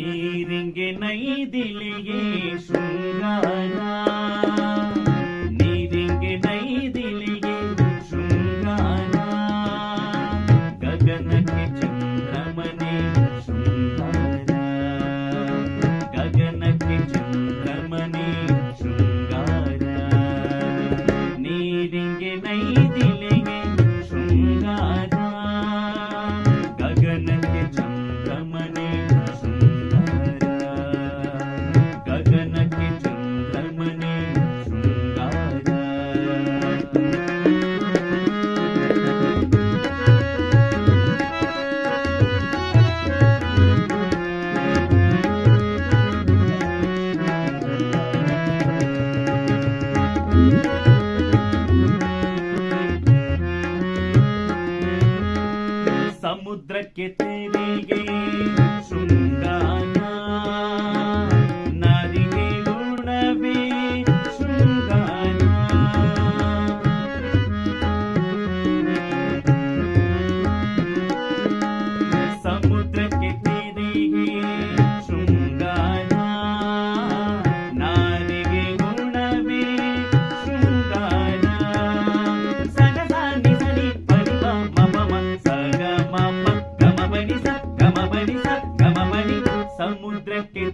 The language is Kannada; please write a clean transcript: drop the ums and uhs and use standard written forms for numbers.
ನೀರಿಂಗೆ ನೈದಿಲಿಗೆ ಶೃಂಗಾರ, ನೀರಿಂಗೆ ನೈದಿಲಿಗೆ ಶೃಂಗಾರ, ಗಗನಕ್ಕೆ ಚಂದ್ರಮನೆ ಶೃಂಗಾರ, ಗಗನಕ್ಕೆ ಚಂದ್ರಮನೆ ಶೃಂಗಾರ, ನೀರಿಂಗೆ ನೈದಿಲಿಗೆ ಶೃಂಗಾರ, ಗಗನಕ್ಕೆ ಚಂದ್ರಮನೆ ಶೃಂಗಾರ, ಗಗನಕ್ಕೆ ಚಂದ್ರಮನೆ ಶೃಂಗಾರ. ಸಮುದ್ರಕ್ಕೆ ತೆರಿಗೆ ಶೃಂಗಾರ, ನಾರಿಗೆ ಗುಣವೇ ಶೃಂಗಾರ, ಸಮುದ್ರಕ್ಕೆ ತೆರಿಗೆ ಶೃಂಗಾರ, ನಾರಿಗೆ ಗುಣವೇ ಶೃಂಗಾರ, ಸಗಸಾನಿ ಸನಿ ಪರಿವ ಮಮ ಸಗ ಮಮ ಗಮ ಬನಿ ಸ ಗಮ ಬನಿ ಸ ಗಮ ಬನಿ, ಸಮುದ್ರಕ್ಕೆ